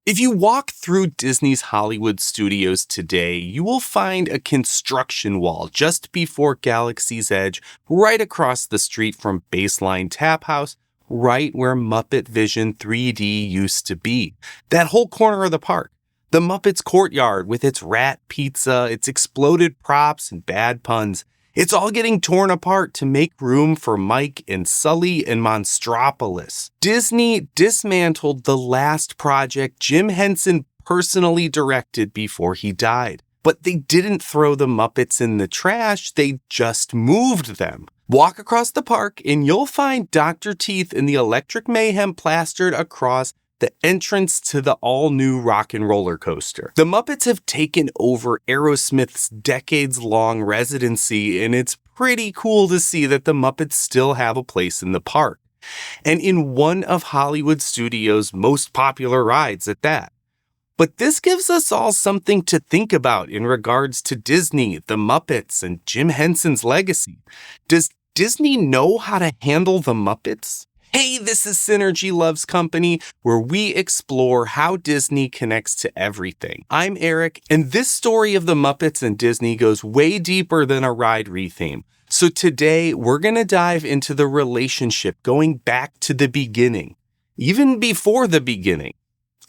If you walk through Disney's Hollywood studios today, you will find a construction wall just before Galaxy's Edge, right across the street from Baseline Tap House, right where Muppet Vision 3D used to be. That whole corner of the park. The Muppets Courtyard with its rat pizza, its exploded props and bad puns. It's all getting torn apart to make room for Mike and Sully and Monstropolis. Disney dismantled the last project Jim Henson personally directed before he died. But they didn't throw the Muppets in the trash, they just moved them. Walk across the park and you'll find Dr. Teeth and the Electric Mayhem plastered across the entrance to the all-new rock and roller coaster. The Muppets have taken over Aerosmith's decades-long residency, and it's pretty cool to see that the Muppets still have a place in the park. And in one of Hollywood Studios' most popular rides at that. But this gives us all something to think about in regards to Disney, the Muppets, and Jim Henson's legacy. Does Disney know how to handle the Muppets? Hey, this is Synergy Loves Company, where we explore how Disney connects to everything. I'm Eric, and this story of the Muppets and Disney goes way deeper than a ride retheme. So today, we're going to dive into the relationship going back to the beginning, even before the beginning.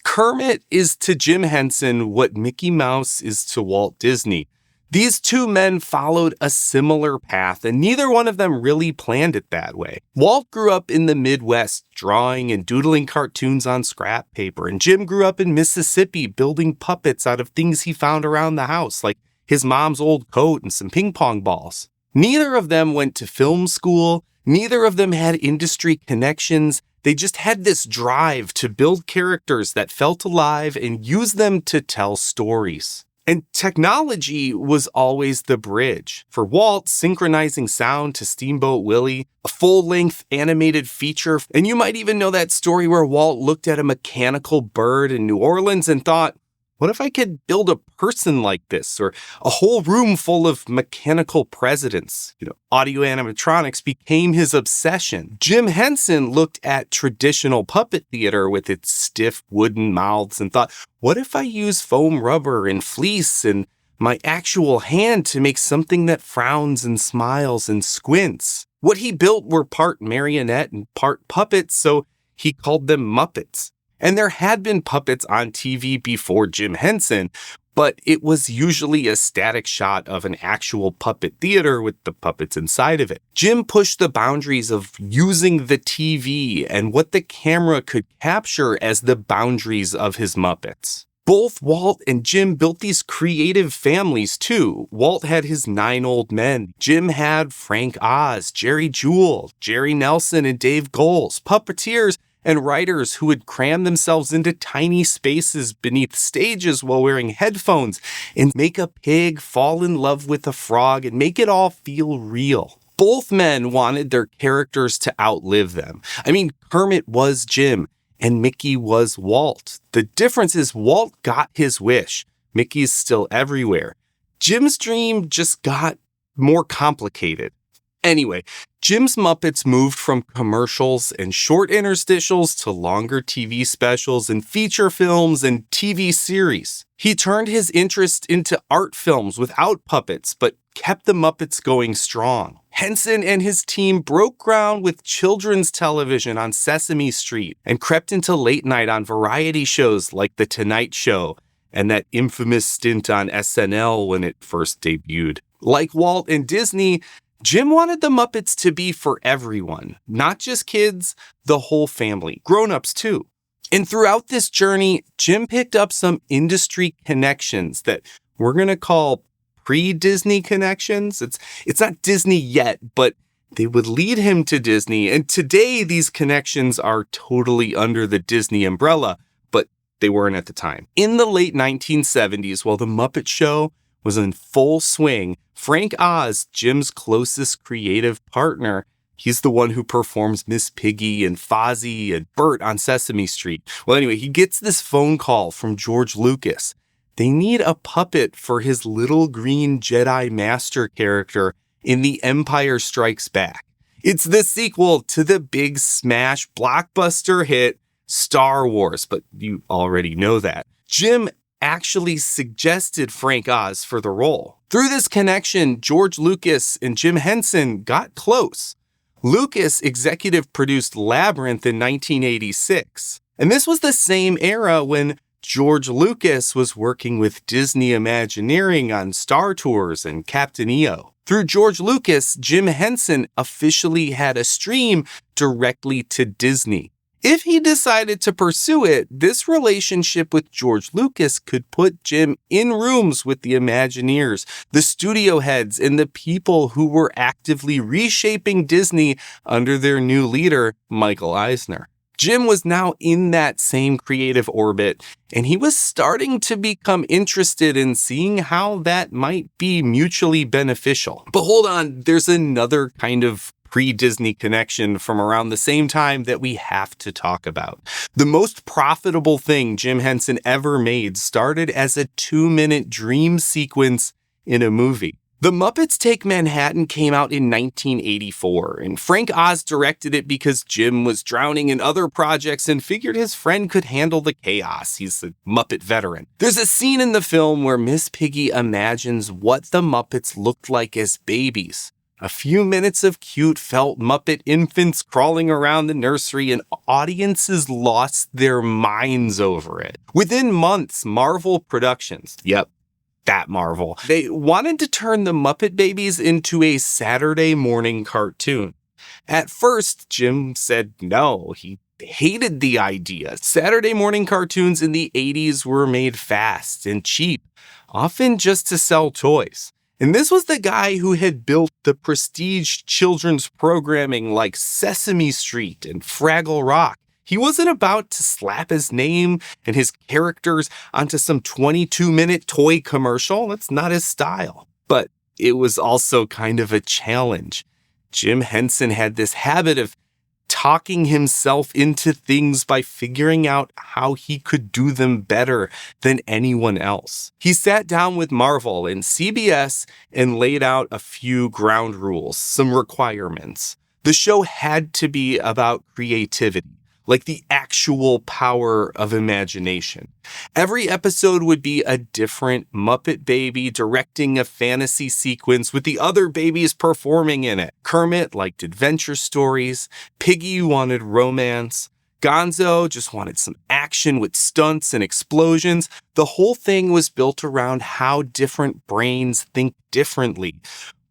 Kermit is to Jim Henson what Mickey Mouse is to Walt Disney. These two men followed a similar path, and neither one of them really planned it that way. Walt grew up in the Midwest, drawing and doodling cartoons on scrap paper, and Jim grew up in Mississippi, building puppets out of things he found around the house, like his mom's old coat and some ping pong balls. Neither of them went to film school, neither of them had industry connections. They just had this drive to build characters that felt alive and use them to tell stories. And technology was always the bridge. For Walt, synchronizing sound to Steamboat Willie, a full-length animated feature, and you might even know that story where Walt looked at a mechanical bird in New Orleans and thought, what if I could build a person like this? Or a whole room full of mechanical presidents. Audio animatronics became his obsession. Jim Henson looked at traditional puppet theater with its stiff wooden mouths and thought, what if I use foam rubber and fleece and my actual hand to make something that frowns and smiles and squints? What he built were part marionette and part puppets, so he called them Muppets. And there had been puppets on TV before Jim Henson, but it was usually a static shot of an actual puppet theater with the puppets inside of it. Jim pushed the boundaries of using the TV and what the camera could capture as the boundaries of his Muppets. Both Walt and Jim built these creative families too. Walt had his 9 old men. Jim had Frank Oz, Jerry Jewell, Jerry Nelson, and Dave Goelz, puppeteers and writers who would cram themselves into tiny spaces beneath stages while wearing headphones and make a pig fall in love with a frog and make it all feel real. Both men wanted their characters to outlive them. Kermit was Jim and Mickey was Walt. The difference is Walt got his wish. Mickey's still everywhere. Jim's dream just got more complicated. Anyway, Jim's Muppets moved from commercials and short interstitials to longer TV specials and feature films and TV series. He turned his interest into art films without puppets, but kept the Muppets going strong. Henson and his team broke ground with children's television on Sesame Street and crept into late night on variety shows like The Tonight Show and that infamous stint on SNL when it first debuted. Like Walt and Disney, Jim wanted the Muppets to be for everyone, not just kids, the whole family, grown-ups too. And throughout this journey, Jim picked up some industry connections that we're going to call pre-Disney connections. It's not Disney yet, but they would lead him to Disney. And today, these connections are totally under the Disney umbrella, but they weren't at the time. In the late 1970s, while the Muppet Show was in full swing, Frank Oz, Jim's closest creative partner, he's the one who performs Miss Piggy and Fozzie and Bert on Sesame Street. Well, anyway, he gets this phone call from George Lucas. They need a puppet for his little green Jedi Master character in The Empire Strikes Back. It's the sequel to the big smash blockbuster hit Star Wars, but you already know that. Jim actually suggested Frank Oz for the role. Through this connection, George Lucas and Jim Henson got close. Lucas executive produced Labyrinth in 1986, and this was the same era when George Lucas was working with Disney Imagineering on Star Tours and Captain EO. Through George Lucas, Jim Henson officially had a stream directly to Disney. If he decided to pursue it, this relationship with George Lucas could put Jim in rooms with the Imagineers, the studio heads, and the people who were actively reshaping Disney under their new leader, Michael Eisner. Jim was now in that same creative orbit, and he was starting to become interested in seeing how that might be mutually beneficial. But hold on, there's another kind of pre-Disney connection from around the same time that we have to talk about. The most profitable thing Jim Henson ever made started as a 2-minute dream sequence in a movie. The Muppets Take Manhattan came out in 1984, and Frank Oz directed it because Jim was drowning in other projects and figured his friend could handle the chaos. He's a Muppet veteran. There's a scene in the film where Miss Piggy imagines what the Muppets looked like as babies. A few minutes of cute felt Muppet infants crawling around the nursery, and audiences lost their minds over it. Within months, Marvel Productions, that Marvel, they wanted to turn the Muppet Babies into a Saturday morning cartoon. At first, Jim said no. He hated the idea. Saturday morning cartoons in the 80s were made fast and cheap, often just to sell toys. And this was the guy who had built the prestige children's programming like Sesame Street and Fraggle Rock. He wasn't about to slap his name and his characters onto some 22-minute toy commercial. That's not his style. But it was also kind of a challenge. Jim Henson had this habit of talking himself into things by figuring out how he could do them better than anyone else. He sat down with Marvel and CBS and laid out a few ground rules, some requirements. The show had to be about creativity, like the actual power of imagination. Every episode would be a different Muppet baby directing a fantasy sequence with the other babies performing in it. Kermit liked adventure stories, Piggy wanted romance, Gonzo just wanted some action with stunts and explosions. The whole thing was built around how different brains think differently.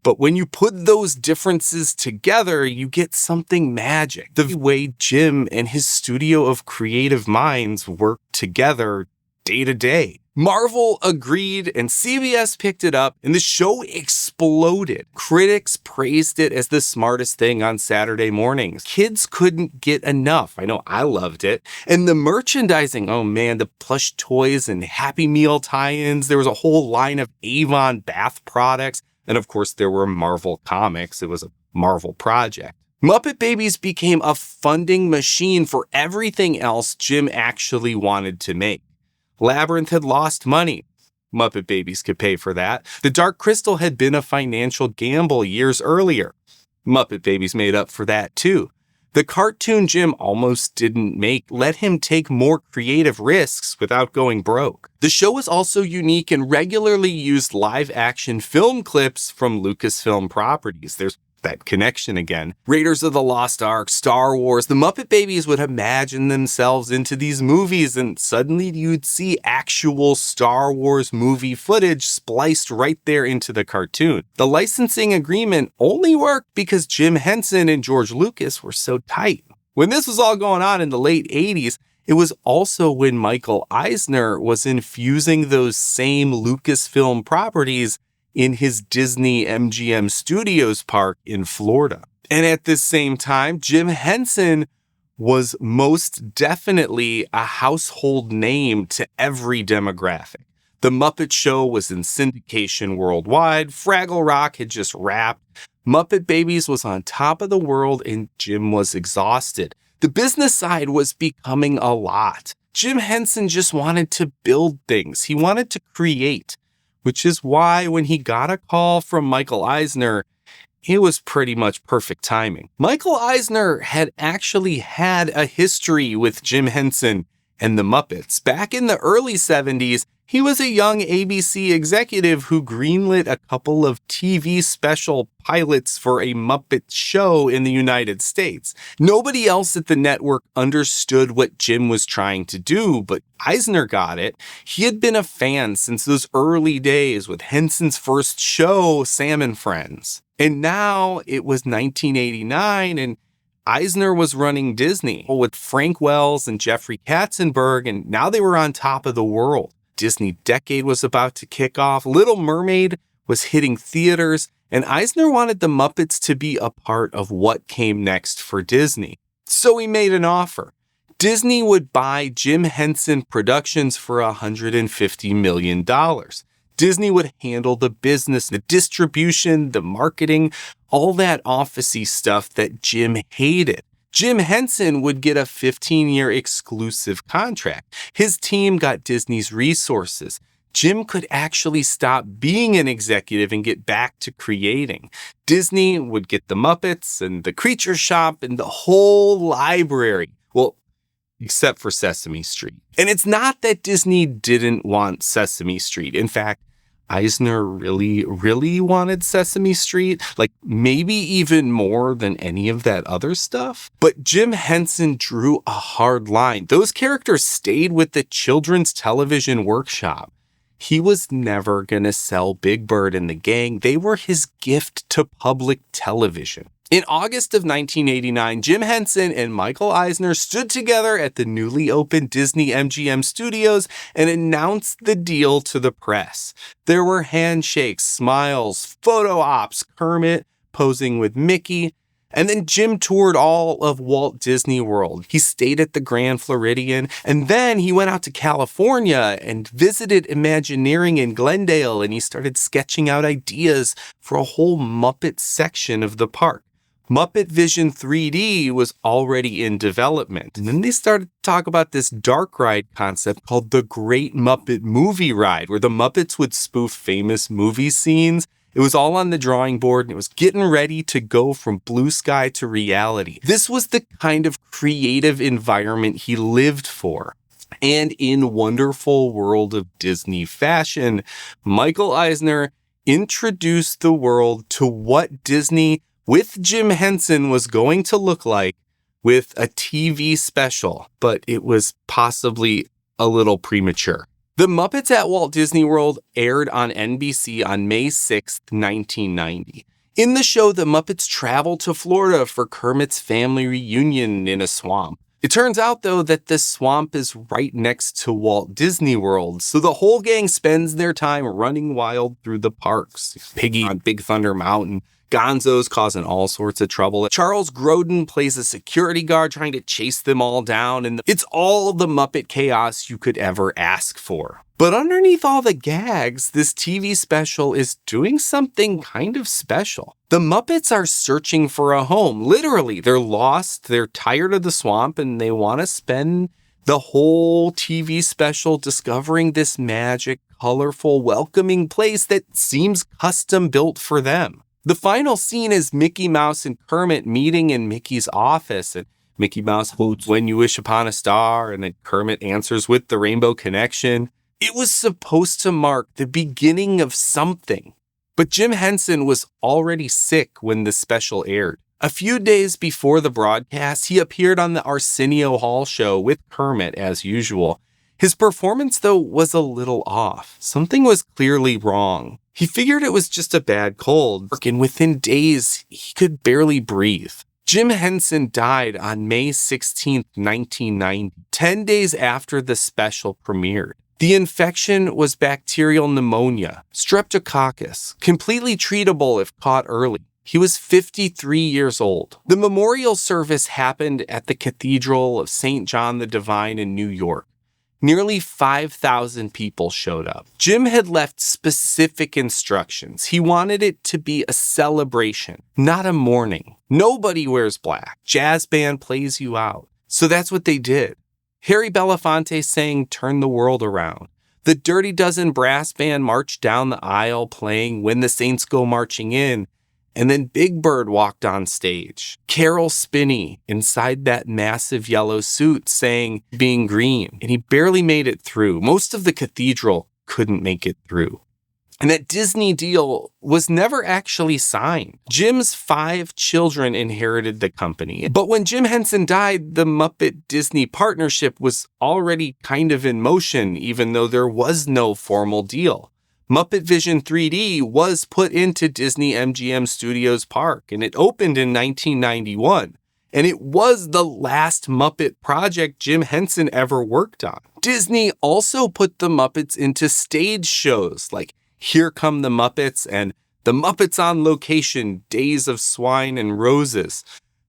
But when you put those differences together, you get something magic. The way Jim and his studio of creative minds work together day to day. Marvel agreed and CBS picked it up and the show exploded. Critics praised it as the smartest thing on Saturday mornings. Kids couldn't get enough. I know I loved it. And the merchandising, oh man, the plush toys and Happy Meal tie-ins. There was a whole line of Avon bath products. And of course, there were Marvel comics. It was a Marvel project. Muppet Babies became a funding machine for everything else Jim actually wanted to make. Labyrinth had lost money. Muppet Babies could pay for that. The Dark Crystal had been a financial gamble years earlier. Muppet Babies made up for that too. The cartoon Jim almost didn't make let him take more creative risks without going broke. The show was also unique and regularly used live-action film clips from Lucasfilm properties. There's that connection again. Raiders of the Lost Ark, Star Wars, the Muppet Babies would imagine themselves into these movies, and suddenly you'd see actual Star Wars movie footage spliced right there into the cartoon. The licensing agreement only worked because Jim Henson and George Lucas were so tight. When this was all going on in the late 80s, it was also when Michael Eisner was infusing those same Lucasfilm properties in his Disney MGM Studios park in Florida. And at this same time, Jim Henson was most definitely a household name to every demographic. The Muppet Show was in syndication worldwide, Fraggle Rock had just wrapped, Muppet Babies was on top of the world, and Jim was exhausted. The business side was becoming a lot. Jim Henson just wanted to build things. He wanted to create. Which is why when he got a call from Michael Eisner, it was pretty much perfect timing. Michael Eisner had actually had a history with Jim Henson and the Muppets. Back in the early 70s, he was a young ABC executive who greenlit a couple of TV special pilots for a Muppet show in the United States. Nobody else at the network understood what Jim was trying to do, but Eisner got it. He had been a fan since those early days with Henson's first show, Sam and Friends. And now it was 1989, and Eisner was running Disney with Frank Wells and Jeffrey Katzenberg, and now they were on top of the world. Disney Decade was about to kick off, Little Mermaid was hitting theaters, and Eisner wanted the Muppets to be a part of what came next for Disney. So he made an offer. Disney would buy Jim Henson Productions for $150 million. Disney would handle the business, the distribution, the marketing, all that officey stuff that Jim hated. Jim Henson would get a 15-year exclusive contract. His team got Disney's resources. Jim could actually stop being an executive and get back to creating. Disney would get the Muppets and the Creature Shop and the whole library. Well, except for Sesame Street. And it's not that Disney didn't want Sesame Street. In fact, Eisner really wanted Sesame Street, like maybe even more than any of that other stuff. But Jim Henson drew a hard line. Those characters stayed with the Children's Television Workshop. He was never going to sell Big Bird and the gang. They were his gift to public television. In August of 1989, Jim Henson and Michael Eisner stood together at the newly opened Disney MGM studios and announced the deal to the press. There were handshakes, smiles, photo ops, Kermit posing with Mickey, and then Jim toured all of Walt Disney World. He stayed at the Grand Floridian, and then he went out to California and visited Imagineering in Glendale, and he started sketching out ideas for a whole Muppet section of the park. Muppet Vision 3D was already in development. And then they started to talk about this dark ride concept called the Great Muppet Movie Ride, where the Muppets would spoof famous movie scenes. It was all on the drawing board, and it was getting ready to go from blue sky to reality. This was the kind of creative environment he lived for. And in wonderful World of Disney fashion, Michael Eisner introduced the world to what Disney with Jim Henson was going to look like with a TV special, but it was possibly a little premature. The Muppets at Walt Disney World aired on NBC on May 6, 1990. In the show, the Muppets travel to Florida for Kermit's family reunion in a swamp. It turns out, though, that the swamp is right next to Walt Disney World, so the whole gang spends their time running wild through the parks. Piggy on Big Thunder Mountain, Gonzo's causing all sorts of trouble. Charles Grodin plays a security guard trying to chase them all down, and it's all the Muppet chaos you could ever ask for. But underneath all the gags, this TV special is doing something kind of special. The Muppets are searching for a home. Literally, they're lost, they're tired of the swamp, and they want to spend the whole TV special discovering this magic, colorful, welcoming place that seems custom built for them. The final scene is Mickey Mouse and Kermit meeting in Mickey's office, and Mickey Mouse quotes "When you wish upon a star," and then Kermit answers with the Rainbow Connection. It was supposed to mark the beginning of something, but Jim Henson was already sick when the special aired. A few days before the broadcast, he appeared on the Arsenio Hall show with Kermit as usual. His performance, though, was a little off. Something was clearly wrong. He figured it was just a bad cold, and within days, he could barely breathe. Jim Henson died on May 16, 1990, 10 days after the special premiered. The infection was bacterial pneumonia, streptococcus, completely treatable if caught early. He was 53 years old. The memorial service happened at the Cathedral of St. John the Divine in New York. Nearly 5,000 people showed up. Jim had left specific instructions. He wanted it to be a celebration, not a mourning. Nobody wears black. Jazz band plays you out. So that's what they did. Harry Belafonte sang "Turn the World Around." The Dirty Dozen brass band marched down the aisle playing "When the Saints Go Marching In." And then Big Bird walked on stage. Carol Spinney inside that massive yellow suit sang Being Green, and he barely made it through. Most of the cathedral couldn't make it through. And that Disney deal was never actually signed. Jim's 5 children inherited the company. But when Jim Henson died, the Muppet-Disney partnership was already kind of in motion, even though there was no formal deal. Muppet Vision 3D was put into Disney MGM Studios Park, and it opened in 1991. And it was the last Muppet project Jim Henson ever worked on. Disney also put the Muppets into stage shows like Here Come the Muppets and The Muppets on Location, Days of Swine and Roses.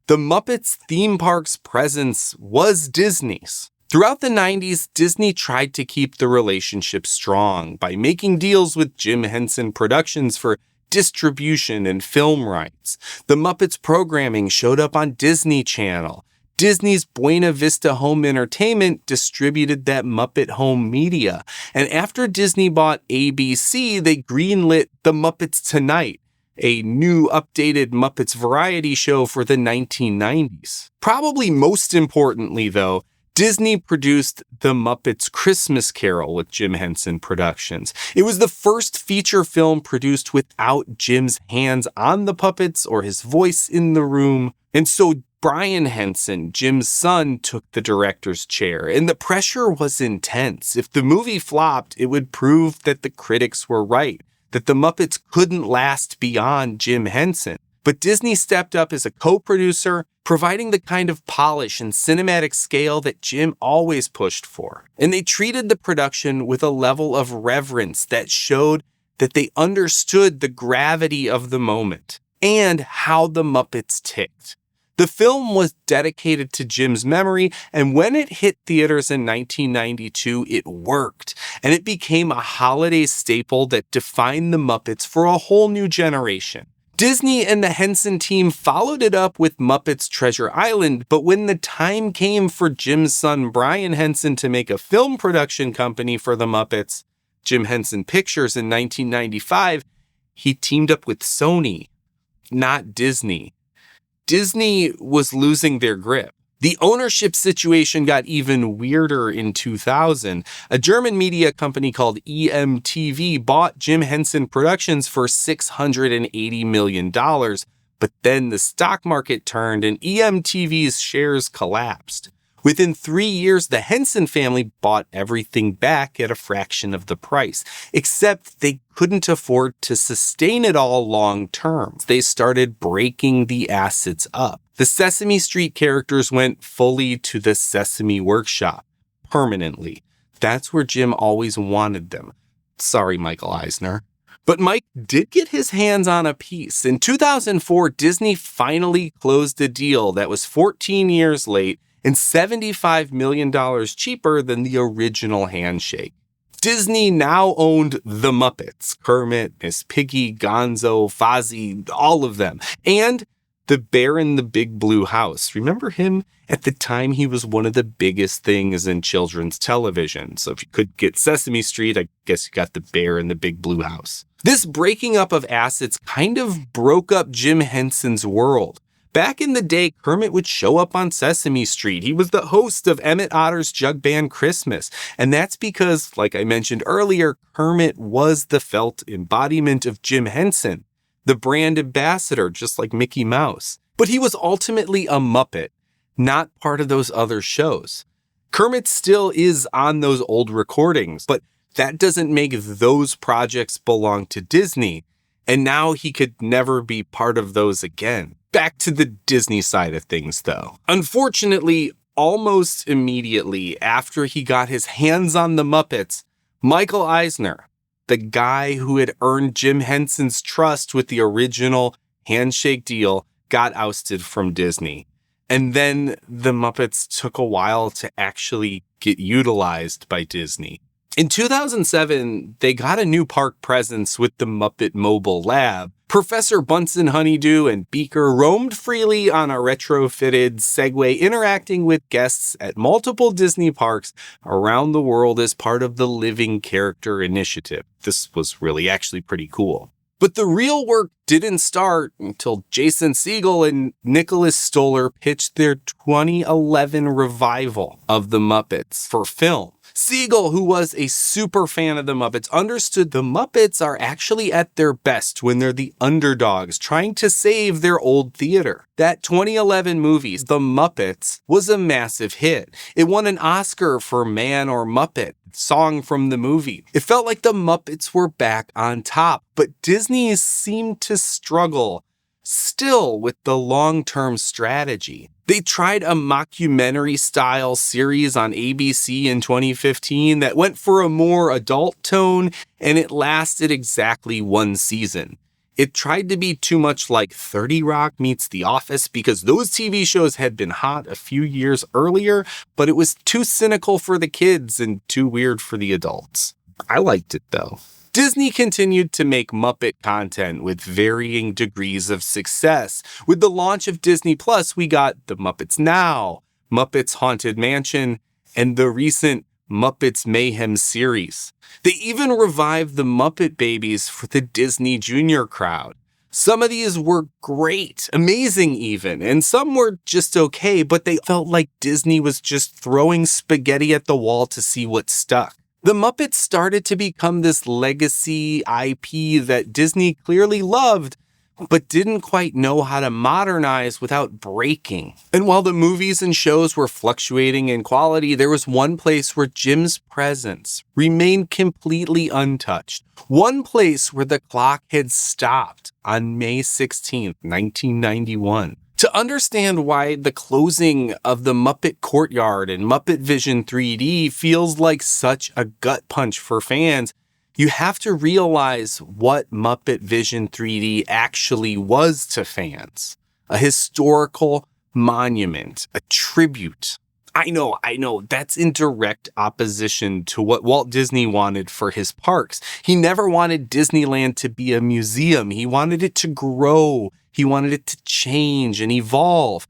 The Muppets theme park's presence was Disney's. Throughout the 90s, Disney tried to keep the relationship strong by making deals with Jim Henson Productions for distribution and film rights. The Muppets programming showed up on Disney Channel. Disney's Buena Vista Home Entertainment distributed that Muppet home media. And after Disney bought ABC, they greenlit The Muppets Tonight, a new updated Muppets variety show for the 1990s. Probably most importantly, though, Disney produced The Muppets Christmas Carol with Jim Henson Productions. It was the first feature film produced without Jim's hands on the puppets or his voice in the room. And so Brian Henson, Jim's son, took the director's chair, and the pressure was intense. If the movie flopped, it would prove that the critics were right, that the Muppets couldn't last beyond Jim Henson. But Disney stepped up as a co-producer, providing the kind of polish and cinematic scale that Jim always pushed for. And they treated the production with a level of reverence that showed that they understood the gravity of the moment and how the Muppets ticked. The film was dedicated to Jim's memory, and when it hit theaters in 1992, it worked, and it became a holiday staple that defined the Muppets for a whole new generation. Disney and the Henson team followed it up with Muppets Treasure Island, but when the time came for Jim's son Brian Henson to make a film production company for the Muppets, Jim Henson Pictures, in 1995, he teamed up with Sony, not Disney. Disney was losing their grip. The ownership situation got even weirder in 2000. A German media company called EMTV bought Jim Henson Productions for $680 million, but then the stock market turned and EMTV's shares collapsed. Within 3 years, the Henson family bought everything back at a fraction of the price, except they couldn't afford to sustain it all long term. They started breaking the assets up. The Sesame Street characters went fully to the Sesame Workshop, permanently. That's where Jim always wanted them. Sorry, Michael Eisner. But Mike did get his hands on a piece. In 2004, Disney finally closed a deal that was 14 years late and $75 million cheaper than the original handshake. Disney now owned the Muppets, Kermit, Miss Piggy, Gonzo, Fozzie, all of them, and the Bear in the Big Blue House. Remember him? At the time, he was one of the biggest things in children's television. So if you could get Sesame Street, I guess you got the Bear in the Big Blue House. This breaking up of assets kind of broke up Jim Henson's world. Back in the day, Kermit would show up on Sesame Street. He was the host of Emmett Otter's Jug Band Christmas. And that's because, like I mentioned earlier, Kermit was the felt embodiment of Jim Henson, the brand ambassador, just like Mickey Mouse. But he was ultimately a Muppet, not part of those other shows. Kermit still is on those old recordings, but that doesn't make those projects belong to Disney. And now he could never be part of those again. Back to the Disney side of things, though. Unfortunately, almost immediately after he got his hands on the Muppets, Michael Eisner, the guy who had earned Jim Henson's trust with the original handshake deal, got ousted from Disney. And then the Muppets took a while to actually get utilized by Disney. In 2007, they got a new park presence with the Muppet Mobile Lab. Professor Bunsen Honeydew and Beaker roamed freely on a retrofitted Segway, interacting with guests at multiple Disney parks around the world as part of the Living Character Initiative. This was really actually pretty cool. But the real work didn't start until Jason Segel and Nicholas Stoller pitched their 2011 revival of the Muppets for film. Segel, who was a super fan of the Muppets, understood the Muppets are actually at their best when they're the underdogs trying to save their old theater. That 2011 movie, The Muppets, was a massive hit. It won an Oscar for Man or Muppet, song from the movie. It felt like the Muppets were back on top, but Disney seemed to struggle still with the long-term strategy. They tried a mockumentary-style series on ABC in 2015 that went for a more adult tone, and it lasted exactly one season. It tried to be too much like 30 Rock meets The Office because those TV shows had been hot a few years earlier, but it was too cynical for the kids and too weird for the adults. I liked it though. Disney continued to make Muppet content with varying degrees of success. With the launch of Disney Plus, we got The Muppets Now, Muppets Haunted Mansion, and the recent Muppets Mayhem series. They even revived the Muppet Babies for the Disney Junior crowd. Some of these were great, amazing even, and some were just okay, but they felt like Disney was just throwing spaghetti at the wall to see what stuck. The Muppets started to become this legacy IP that Disney clearly loved, but didn't quite know how to modernize without breaking. And while the movies and shows were fluctuating in quality, there was one place where Jim's presence remained completely untouched. One place where the clock had stopped on May 16th, 1991. To understand why the closing of the Muppet Courtyard and Muppet Vision 3D feels like such a gut punch for fans, you have to realize what Muppet Vision 3D actually was to fans. A historical monument, a tribute. I know, that's in direct opposition to what Walt Disney wanted for his parks. He never wanted Disneyland to be a museum. He wanted it to grow. He wanted it to change and evolve.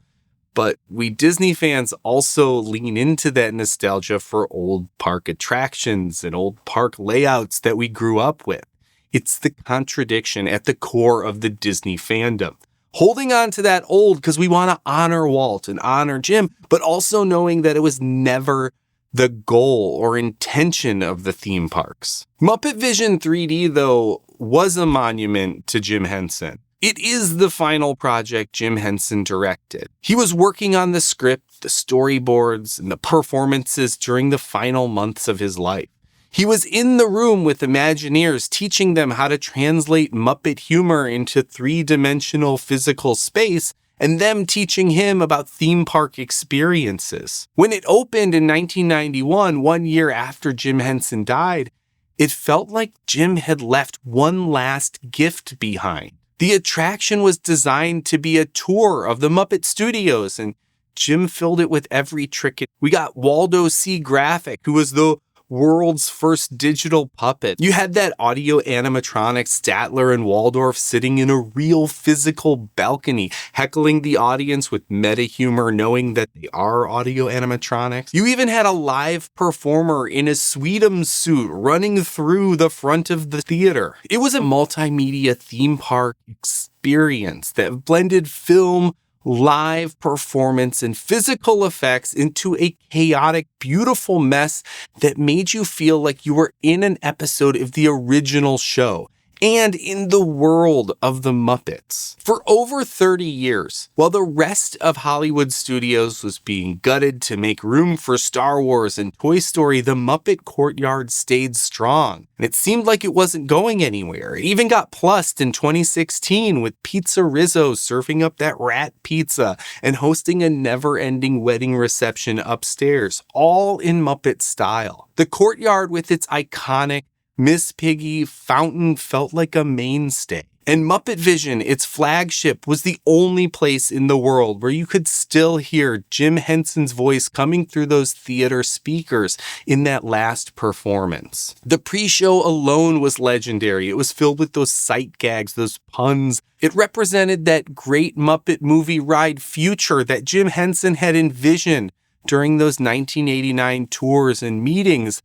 But we Disney fans also lean into that nostalgia for old park attractions and old park layouts that we grew up with. It's the contradiction at the core of the Disney fandom. Holding on to that old because we want to honor Walt and honor Jim, but also knowing that it was never the goal or intention of the theme parks. Muppet Vision 3D, though, was a monument to Jim Henson. It is the final project Jim Henson directed. He was working on the script, the storyboards, and the performances during the final months of his life. He was in the room with Imagineers teaching them how to translate Muppet humor into three-dimensional physical space, and them teaching him about theme park experiences. When it opened in 1991, 1 year after Jim Henson died, it felt like Jim had left one last gift behind. The attraction was designed to be a tour of the Muppet Studios, and Jim filled it with every trick. We got Waldo C. Graphic, who was the world's first digital puppet. You had that audio animatronic Statler and Waldorf sitting in a real physical balcony, heckling the audience with meta humor, knowing that they are audio animatronics. You even had a live performer in a Sweet'em suit running through the front of the theater. It was a multimedia theme park experience that blended film, live performance, and physical effects into a chaotic, beautiful mess that made you feel like you were in an episode of the original show and in the world of the Muppets. For over 30 years, while the rest of Hollywood studios was being gutted to make room for Star Wars and Toy Story, the Muppet Courtyard stayed strong. And it seemed like it wasn't going anywhere. It even got plussed in 2016 with Pizza Rizzo serving up that rat pizza and hosting a never-ending wedding reception upstairs, all in Muppet style. The Courtyard with its iconic Miss Piggy fountain felt like a mainstay. And Muppet Vision, its flagship, was the only place in the world where you could still hear Jim Henson's voice coming through those theater speakers in that last performance. The pre-show alone was legendary. It was filled with those sight gags, those puns. It represented that great Muppet movie ride future that Jim Henson had envisioned during those 1989 tours and meetings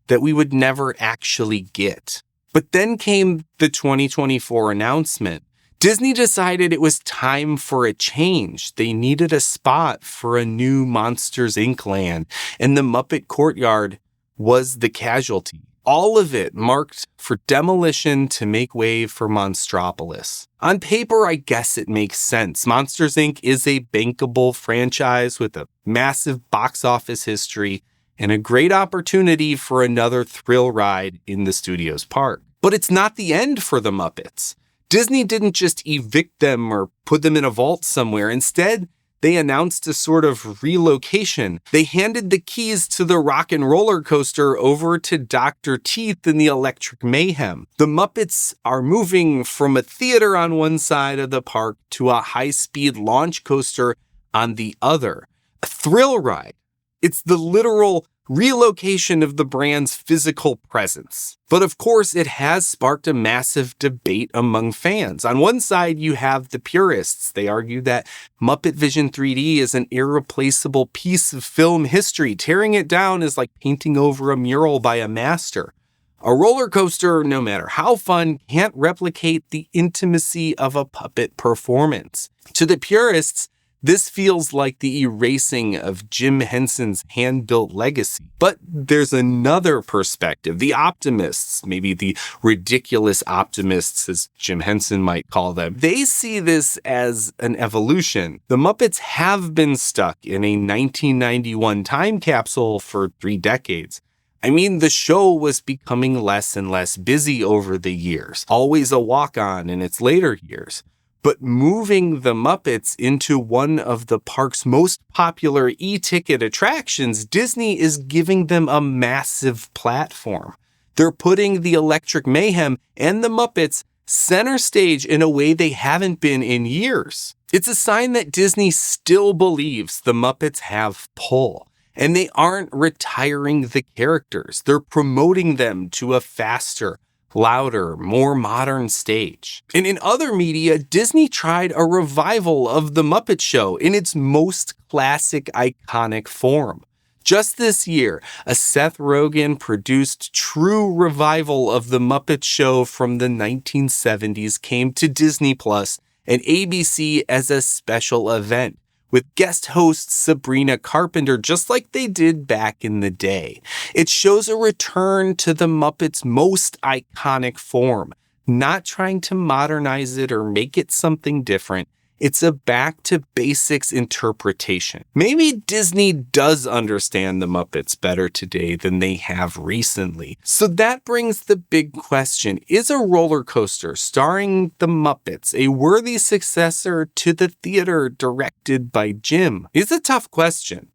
that we would never actually get. But then came the 2024 announcement. Disney decided it was time for a change. They needed a spot for a new Monsters, Inc. land, and the Muppet Courtyard was the casualty. All of it marked for demolition to make way for Monstropolis. On paper, I guess it makes sense. Monsters, Inc. is a bankable franchise with a massive box office history and a great opportunity for another thrill ride in the studio's park. But it's not the end for the Muppets. Disney didn't just evict them or put them in a vault somewhere. Instead, they announced a sort of relocation. They handed the keys to the rock and roller coaster over to Dr. Teeth in the Electric Mayhem. The Muppets are moving from a theater on one side of the park to a high-speed launch coaster on the other. A thrill ride. It's the literal relocation of the brand's physical presence. But of course, it has sparked a massive debate among fans. On one side, you have the purists. They argue that Muppet Vision 3D is an irreplaceable piece of film history. Tearing it down is like painting over a mural by a master. A roller coaster, no matter how fun, can't replicate the intimacy of a puppet performance. To the purists, this feels like the erasing of Jim Henson's hand-built legacy. But there's another perspective. The optimists, maybe the ridiculous optimists, as Jim Henson might call them, they see this as an evolution. The Muppets have been stuck in a 1991 time capsule for 3 decades. I mean, the show was becoming less and less busy over the years, always a walk-on in its later years. But moving the Muppets into one of the park's most popular e-ticket attractions, Disney is giving them a massive platform. They're putting the Electric Mayhem and the Muppets center stage in a way they haven't been in years. It's a sign that Disney still believes the Muppets have pull. And they aren't retiring the characters. They're promoting them to a faster, louder, more modern stage. And in other media, Disney tried a revival of The Muppet Show in its most classic, iconic form. Just this year, a Seth Rogen-produced true revival of The Muppet Show from the 1970s came to Disney Plus and ABC as a special event, with guest host Sabrina Carpenter, just like they did back in the day. It shows a return to the Muppets' most iconic form, not trying to modernize it or make it something different. It's a back-to-basics interpretation. Maybe Disney does understand the Muppets better today than they have recently. So that brings the big question. Is a roller coaster starring the Muppets a worthy successor to the theater directed by Jim? It's a tough question.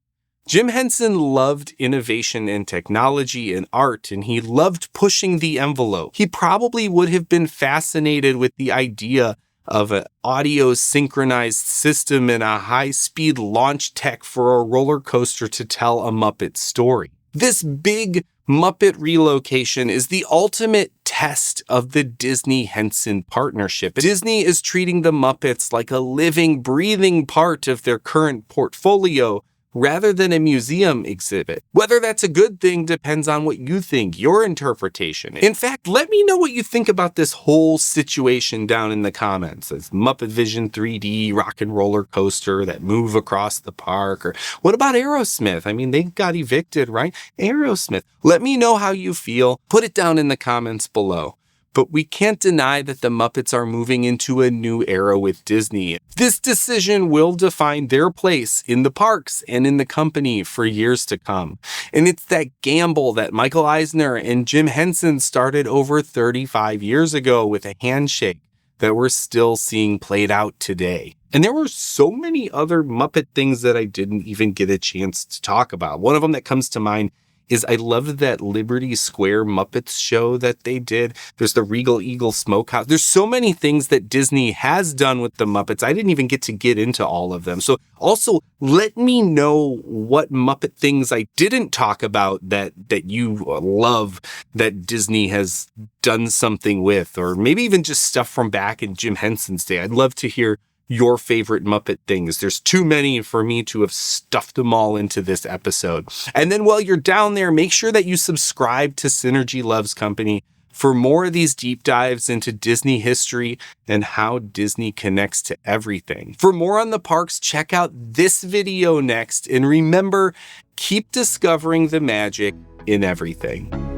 Jim Henson loved innovation and technology and art, and he loved pushing the envelope. He probably would have been fascinated with the idea of an audio synchronized system and a high-speed launch tech for a roller coaster to tell a Muppet story. This big Muppet relocation is the ultimate test of the Disney-Henson partnership. Disney is treating the Muppets like a living, breathing part of their current portfolio rather than a museum exhibit. Whether that's a good thing depends on what you think, your interpretation. In fact, let me know what you think about this whole situation down in the comments. It's Muppet Vision 3D, rock and roller coaster that move across the park. Or what about Aerosmith? I mean, they got evicted, right? Aerosmith. Let me know how you feel. Put it down in the comments below. But we can't deny that the Muppets are moving into a new era with Disney. This decision will define their place in the parks and in the company for years to come. And it's that gamble that Michael Eisner and Jim Henson started over 35 years ago with a handshake that we're still seeing played out today. And there were so many other Muppet things that I didn't even get a chance to talk about. One of them that comes to mind is I loved that Liberty Square Muppets show that they did. There's the Regal Eagle Smokehouse. There's so many things that Disney has done with the Muppets. I didn't even get to get into all of them. So also let me know what Muppet things I didn't talk about that you love that Disney has done something with, or maybe even just stuff from back in Jim Henson's day. I'd love to hear your favorite Muppet things. There's too many for me to have stuffed them all into this episode. And then while you're down there, make sure that you subscribe to Synergy Loves Company. For more of these deep dives into Disney history and how Disney connects to everything. For more on the parks, check out this video next, and remember, keep discovering the magic in everything.